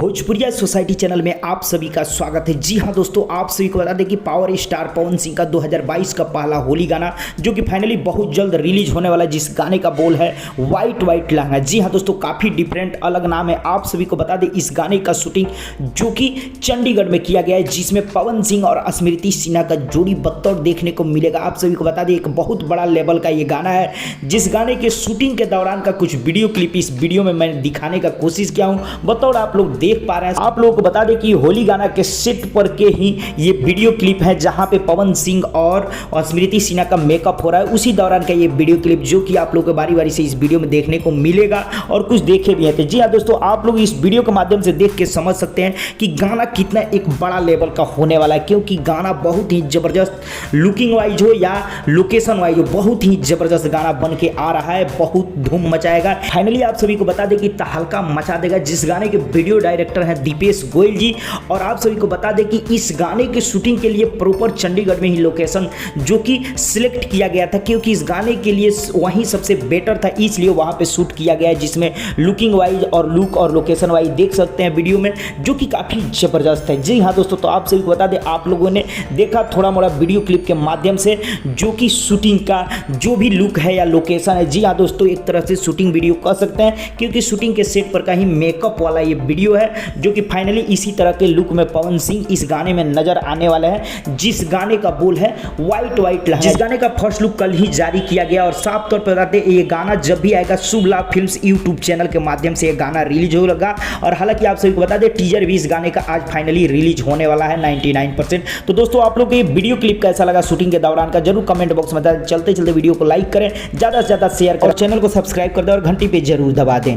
भोजपुरिया society channel में आप सभी का स्वागत है। जी हाँ दोस्तों, आप सभी को बता दें कि पावर स्टार पवन सिंह का 2022 का पहला होली गाना जो कि फाइनली बहुत जल्द रिलीज होने वाला है, जिस गाने का बोल है वाइट वाइट लहंगा। जी हाँ दोस्तों, काफ़ी डिफरेंट अलग नाम है। आप सभी को बता दें इस गाने का शूटिंग जो कि चंडीगढ़ में किया गया है, जिसमें पवन सिंह और स्मृति सिन्हा का जोड़ी बतौर देखने को मिलेगा। आप सभी को बता दें एक बहुत बड़ा लेवल का ये गाना है, जिस गाने के शूटिंग के दौरान का कुछ वीडियो क्लिप इस वीडियो में मैंने दिखाने का कोशिश किया हूँ, बतौर आप लोग देख पा रहे हैं। आप लोगों को बता दें कि होली गाना के सेट पर के ही ये वीडियो क्लिप है, जहां पे पवन सिंह और स्मृति सिन्हा का मेकअप हो रहा है। उसी दौरान का ये वीडियो क्लिप जो कि आप लोगों को बारी बारी से इस वीडियो में देखने को मिलेगा और कुछ देखे भी हैं। तो जी हाँ दोस्तों, आप लोग इस वीडियो के माध्यम से देख के समझ सकते हैं कि गाना कितना एक बड़ा लेवल का होने वाला है, क्योंकि गाना बहुत ही जबरदस्त लुकिंग वाइज हो या लोकेशन वाइज हो, बहुत ही जबरदस्त गाना बन के आ रहा है, बहुत धूम मचाएगा। फाइनली आप सभी को बता दें कि तहलका मचा देगा, जिस गाने के वीडियो डायरेक्टर हैं दीपेश गोयल जी। और आप सभी को बता दें कि इस गाने के शूटिंग के लिए प्रॉपर चंडीगढ़ में ही लोकेशन जो कि सिलेक्ट किया गया था, क्योंकि इस गाने के लिए वहीं सबसे बेटर था, इसलिए वहां पे शूट किया गया है, जिसमें लुकिंग वाइज और लुक और लोकेशन वाइज देख सकते हैं वीडियो में, जो कि काफ़ी ज़बरदस्त है। जी हाँ दोस्तों, तो आप सभी को बता दें आप लोगों ने देखा थोड़ा मोड़ा वीडियो क्लिप के माध्यम से जो कि शूटिंग का जो भी लुक है या लोकेशन है। जी हाँ दोस्तों, एक तरह से शूटिंग वीडियो कह सकते हैं, क्योंकि शूटिंग के सेट पर का ही मेकअप वाला ये वीडियो है, जो कि फाइनली इसी तरह के लुक में पवन सिंह इस गाने में नजर आने वाला है, जिस गाने का बोल है वाइट वाइट लहंगा। जिस गाने का फर्स्ट लुक कल ही जारी किया गया और साफ तौर पर बताते ये गाना जब भी आएगा शुभ लाभ फिल्म्स यूट्यूब चैनल के माध्यम से ये गाना रिलीज होगा। और हालांकि आप सभी को बता दें टीजर भी इस गाने का आज फाइनली रिलीज होने वाला है 99%। तो दोस्तों, आप लोग को ये वीडियो क्लिप कैसा लगा शूटिंग के दौरान का जरूर कमेंट बॉक्स में बताएं। चलते चलते वीडियो को लाइक करें, ज़्यादा से ज़्यादा शेयर करें और चैनल को सब्सक्राइब कर दें और घंटी पे जरूर दबा दें।